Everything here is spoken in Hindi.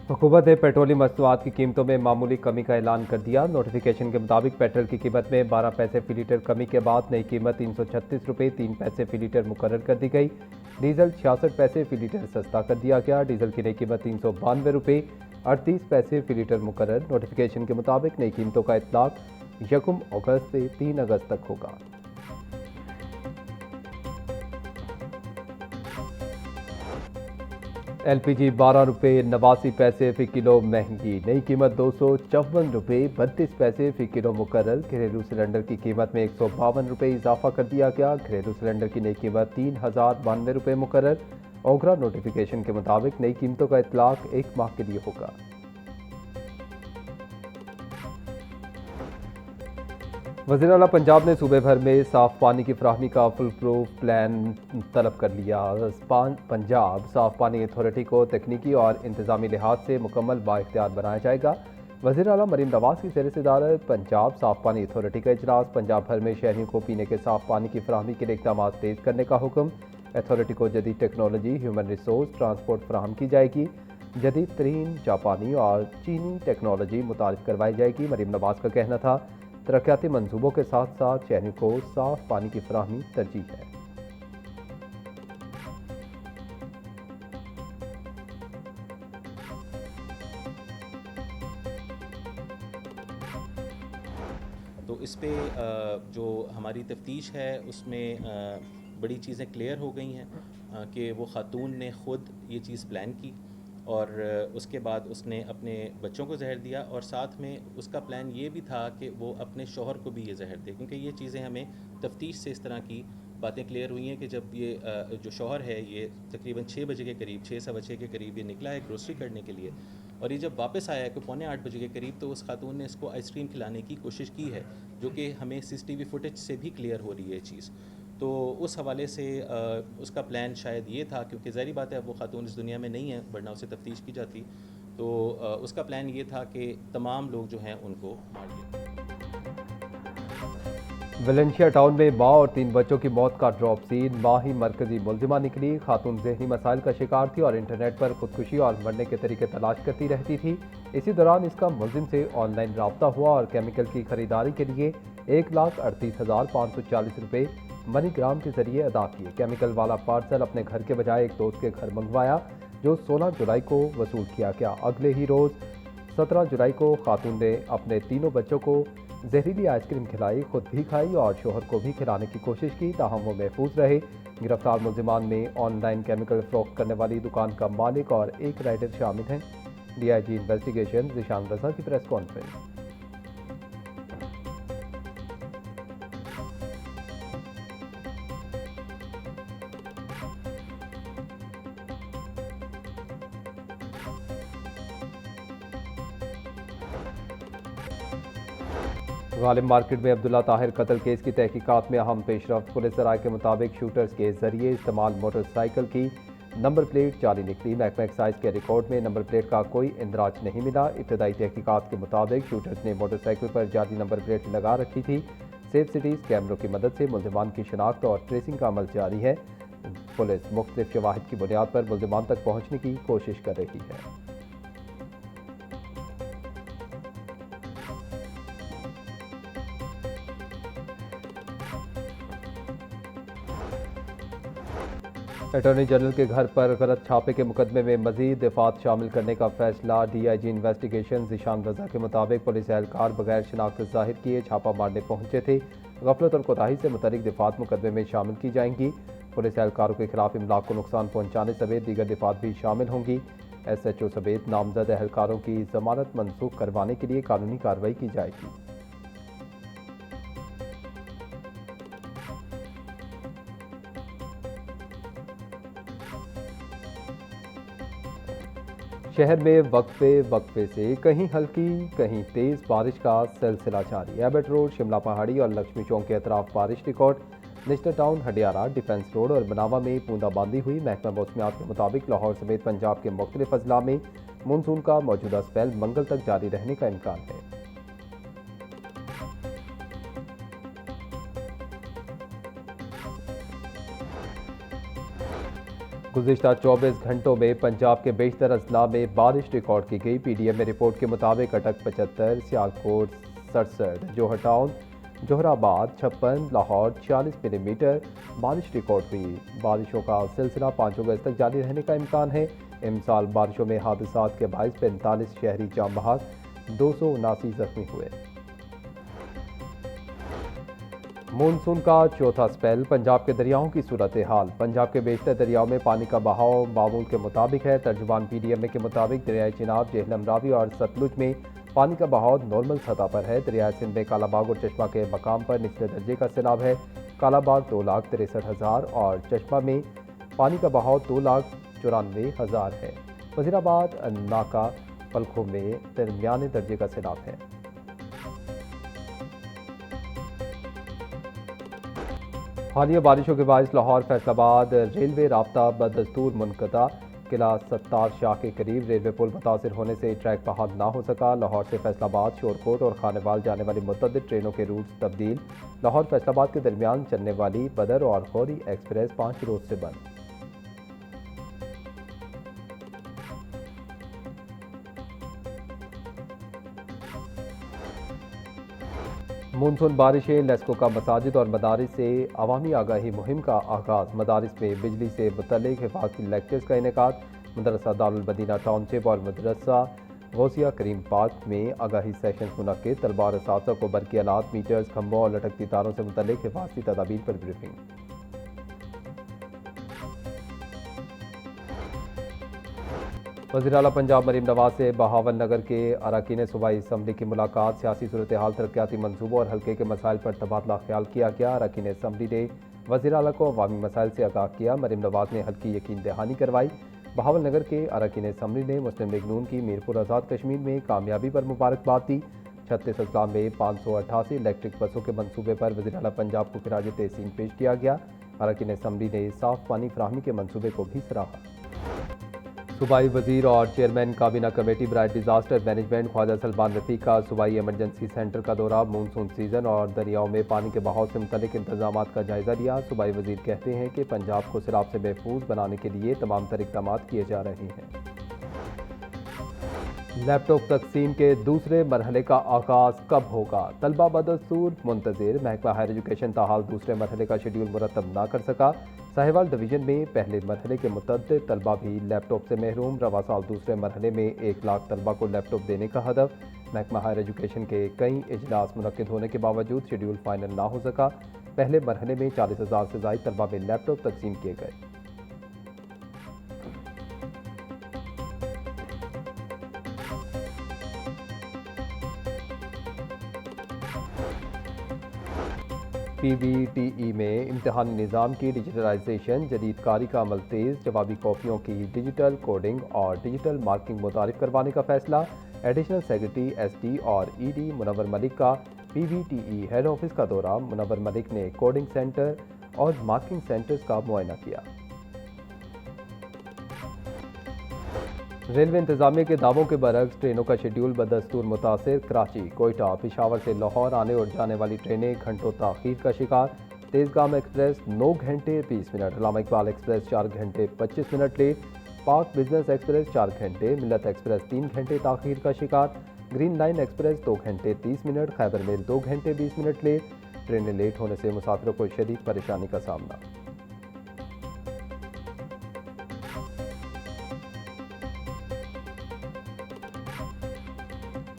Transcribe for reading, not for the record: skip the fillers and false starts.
हुकूमत ने पेट्रोलियम मसनूआत की कीमतों में मामूली कमी का ऐलान कर दिया। नोटिफिकेशन के मुताबिक पेट्रोल की कीमत में 12 पैसे फी लीटर कमी के बाद नई कीमत 336 रुपये 3 पैसे फी लीटर मुकर्रर कर दी गई। डीजल 66 पैसे फी लीटर सस्ता कर दिया गया। डीजल की नई कीमत 392 रुपये 38 पैसे फी लीटर मुकर्रर। नोटिफिकेशन के मुताबिक नई कीमतों का इतलाक 1 अगस्त से 3 अगस्त तक होगा। एलपीजी 12 रुपये 89 पैसे फी किलो महंगी, नई कीमत 254 रुपये 32 पैसे फी किलो मुकर्रर। घरेलू सिलेंडर की कीमत में 152 रुपये इजाफा कर दिया गया। घरेलू सिलेंडर की नई कीमत 3092 रुपये मुकर्रर। ओगरा नोटिफिकेशन के मुताबिक नई कीमतों का इतलाक 1 माह के लिए होगा। वज़ीर आला पंजाब ने सूबे भर में साफ पानी की फराहमी का फुल प्रूफ प्लान तलब कर लिया। पंजाब साफ पानी अथॉरिटी को तकनीकी और इंतजामी लिहाज से मुकम्मल बाइख्तियार बनाया जाएगा। वज़ीर आला मरीम नवाज की ज़ेर सदारत पंजाब साफ पानी अथॉरिटी का इजलास। पंजाब भर में शहरियों को पीने के साफ पानी की फराहमी के लिए इक़दाम तेज़ करने का हुक्म। अथॉरिटी को जदीद टेक्नोलॉजी, ह्यूमन रिसोर्स, ट्रांसपोर्ट फराहम की जाएगी। जदीद तरीन जापानी और चीनी टेक्नोलॉजी मुतारिफ करवाई जाएगी। मरीम नवाज का कहना था, तरक्याती मंसूबों के साथ साथ शहरियों को साफ पानी की फराहमी तरजीह है। तो इस पे जो हमारी तफ्तीश है उसमें बड़ी चीज़ें क्लियर हो गई हैं कि वो ख़ातून ने ख़ुद ये चीज़ प्लान की और उसके बाद उसने अपने बच्चों को जहर दिया और साथ में उसका प्लान ये भी था कि वो अपने शौहर को भी ये जहर दे, क्योंकि ये चीज़ें हमें तफ्तीश से इस तरह की बातें क्लियर हुई हैं कि जब ये जो शौहर है ये तकरीबन 6 बजे के करीब, 6 सवा 6 के करीब ये निकला है ग्रोसरी करने के लिए और ये जब वापस आया है कि 7:45 बजे के करीब, तो उस खातून ने इसको आइसक्रीम खिलाने की कोशिश की है, जो कि हमें सीसीटीवी फुटेज से भी क्लियर हो रही है ये चीज़। तो उस हवाले से उसका प्लान शायद ये था, क्योंकि ज़ाहिर बात है अब वो खातून इस दुनिया में नहीं है वरना उसे तफ्तीश की जाती। तो उसका प्लान ये था कि तमाम लोग जो हैं उनको मार दिया। वेलेंशिया टाउन में माँ और 3 बच्चों की मौत का ड्रॉप सीन। माँ ही मरकजी मुलजिमा निकली। खातून ज़हनी मसाइल का शिकार थी और इंटरनेट पर खुदकुशी और मरने के तरीके तलाश करती रहती थी। इसी दौरान इसका मुलजिम से ऑनलाइन रब्ता हुआ और केमिकल की खरीदारी के लिए 1,38,540 रुपये मनीग्राम के जरिए अदा किए। केमिकल वाला पार्सल अपने घर के बजाय एक दोस्त के घर मंगवाया, जो 16 जुलाई को वसूल किया गया। अगले ही रोज़ 17 जुलाई को खातून ने अपने तीनों बच्चों को जहरीली आइसक्रीम खिलाई, खुद भी खाई और शोहर को भी खिलाने की कोशिश की, ताहम वो महफूज रहे। गिरफ्तार मुलजिमान में ऑनलाइन केमिकल फरोख्त करने वाली दुकान का मालिक और एक राइडर शामिल हैं। डीआईजी इन्वेस्टिगेशन ज़िशान रज़ा की प्रेस कॉन्फ्रेंस। गालिब मार्केट में अब्दुल्ला ताहिर कत्ल केस की तहकीकात में अहम पेशरफ्त। पुलिस राय के मुताबिक शूटर्स के जरिए इस्तेमाल मोटरसाइकिल की नंबर प्लेट जाली निकली। महकमा एक्साइज के रिकॉर्ड में नंबर प्लेट का कोई इंदराज नहीं मिला। इब्तदाई तहकीकात के मुताबिक शूटर्स ने मोटरसाइकिल पर जाली नंबर प्लेट लगा रखी थी। सेफ सिटीज़ कैमरों की मदद से मुलजिमान की शनाख्त और ट्रेसिंग का अमल जारी है। पुलिस मुख्तलिफ शवाहिद की बुनियाद पर मुलजिमान तक पहुँचने की कोशिश कर रही है। अटॉर्नी जनरल के घर पर गलत छापे के मुकदमे में मजीद दफात शामिल करने का फैसला। डीआईजी इन्वेस्टिगेशन ज़िशान रज़ा के मुताबिक पुलिस एहलकार बगैर शनाख्त जाहिर किए छापा मारने पहुंचे थे। गफलत और कोताही से मुतल्लिक दफात मुकदमे में शामिल की जाएंगी। पुलिस एहलकारों के खिलाफ इमलाक को नुकसान पहुंचाने समेत दीगर दफात भी शामिल होंगी। SHO समेत नामजद एहलकारों की जमानत मनसूख करवाने के लिए कानूनी कार्रवाई की जाएगी। शहर में वक्फे से कहीं हल्की कहीं तेज बारिश का सिलसिला जारी। एबट रोड, शिमला पहाड़ी और लक्ष्मी चौक के अतराफ बारिश record. National town, Hadiara, defence road और बनावा में बूंदाबांदी हुई। महकमा मौसमियात के मुताबिक लाहौर समेत पंजाब के मुख्तलिफ अजला में मानसून का मौजूदा स्पेल मंगल तक जारी रहने का इम्कान है। गुज़िश्ता 24 घंटों में पंजाब के बेशतर अजला में बारिश रिकॉर्ड की गई। पीडीएम में रिपोर्ट के मुताबिक अटक 75, सियालकोट 67, जोहर जोहराबाद 56, लाहौर 46 मिलीमीटर बारिश रिकॉर्ड हुई। बारिशों का सिलसिला 5 अगस्त तक जारी रहने का इम्कान है। इमसाल बारिशों में हादसात के बायस 45 शहरी जाम बहक, 279 जख्मी हुए। मानसून का चौथा स्पेल, पंजाब के दरियाओं की सूरत हाल। पंजाब के बेशतर दरियाओं में पानी का बहाव मामूल के मुताबिक है। तर्जुमान पीडीएम के मुताबिक दरियाए चिनाब, जेहलम, रावी और सतलुज में पानी का बहाव नॉर्मल सतह पर है। दरियाए सिंध में कालाबाग और चश्मा के मकाम पर निचले दर्जे का सैलाब है। कालाबाग 2,63,000 और चश्मा में पानी का बहाव 2,94,000 है। वजीराबाद नाका पलखों में दरमियाने दर्जे का सैलाब है। हालिया बारिशों के बायस लाहौर फैसलाबाद रेलवे राब्ता बदस्तूर मुनक़ता। किला सत्तार शाह के करीब रेलवे पुल मुतासर होने से ट्रैक बहाल ना हो सका। लाहौर से फैसलाबाद, शोरकोट और खानेवाल जाने वाली मुतअद्दिद ट्रेनों के रूट्स तब्दील। लाहौर फैसलाबाद के दरमियान चलने वाली बदर और गौरी एक्सप्रेस 5 रोज से बंद। मानसून बारिशें, लेस्को का मसाजिद और मदारिस से अवामी आगाही मुहिम का आगाज़। मदारिस में बिजली से मुतल्लिक़ हिफाजती लेक्चर्स का इनेकाद। मदरसा दारुल मदीना टाउनशिप और मदरसा गौसिया करीम पार्क में आगाही सेशन मुनक्किद। तलबा और असातिज़ा को बरक़ी आलात, मीटर्स, खंभों और लटकती तारों से मुतल्लिक़ हिफाजती तदाबीर पर ब्रीफिंग। वज़ीर आला पंजाब मरीम नवाज से बहावल नगर के अरकान सूबाई असम्बली की मुलाकात। सियासी सूरत हाल, तरक्याती मनसूबों और हल्के के मसाइल पर तबादला ख्याल किया गया। अरकान असम्बली ने वज़ीर आला को अवामी मसाइल से आगाह किया। मरीम नवाज ने हल्की यकीन दहानी करवाई। बहावल नगर के अरकान असम्बली ने मुस्लिम लीग नून की मीरपुर आज़ाद कश्मीर में कामयाबी पर मुबारकबाद दी। 36 अजला में 588 इलेक्ट्रिक बसों के मनसूबे पर वज़ीर आला पंजाब को खिराज तहसीन पेश किया गया। अरकान असम्बली ने साफ पानी फराहमी के मनसूबे को भी सराहा। सूबाई वजीर और चेयरमैन काबीना कमेटी बराए डिजास्टर मैनेजमेंट ख्वाजा सलमान रफीक का सूबाई एमरजेंसी सेंटर का दौरा। मानसून सीजन और दरियाओं में पानी के बहाव से मुतल्लिक इंतजाम का जायजा लिया। सूबाई वजीर कहते हैं कि पंजाब को सैलाब से महफूज बनाने के लिए तमाम तर इक़दाम किए जा रहे हैं। लैपटॉप तकसीम के दूसरे मरहले का आगाज कब होगा? तलबा बदस्तूर मुंतजिर। महकमा हायर एजुकेशन ताहाल दूसरे मरहले का शेड्यूल मुरतब ना कर सका। साहिवाल डिवीजन में पहले मरहले के मुतअद्दिद तलबा भी लैपटॉप से महरूम। रवा साल दूसरे मरहले में 1 लाख तलबा को लैपटॉप देने का हदफ। महकमा हायर एजुकेशन के कई इजलास मुनक्किद होने के बावजूद शेड्यूल फाइनल ना हो सका। पहले मरहले में 40,000 से ज़ायद तलबा में लैपटॉप तकसीम किए गए। PBTE में इम्तिहानी निज़ाम की डिजिटलाइजेशन, जदीद कारी का अमल तेज़। जवाबी कॉपियों की डिजिटल कोडिंग और डिजिटल मार्किंग मुतारिफ करवाने का फैसला। एडिशनल सेक्रेटरी SD और ED मुनव्वर मलिक का PBTE हेड ऑफिस का दौरा। मुनव्वर मलिक ने कोडिंग सेंटर और मार्किंग सेंटर्स का मुआयना किया। रेलवे इंतजामिया के दावों के बरक्स ट्रेनों का शेड्यूल बदस्तूर मुतासिर। कराची, कोयटा, पेशावर से लाहौर आने और जाने वाली ट्रेनें घंटों ताख़ीर का शिकार। तेज़गाम एक्सप्रेस 9 घंटे 20 मिनट, अल्लामा इकबाल एक्सप्रेस 4 घंटे 25 मिनट लेट, पाक बिजनेस एक्सप्रेस 4 घंटे, मिल्लत एक्सप्रेस 3 घंटे ताख़ीर का शिकार। ग्रीन लाइन एक्सप्रेस 2 घंटे 30 मिनट, खैबर मेल 2 घंटे 20 मिनट लेट। ट्रेनें लेट होने से मुसाफिरों को शदीद परेशानी का सामना।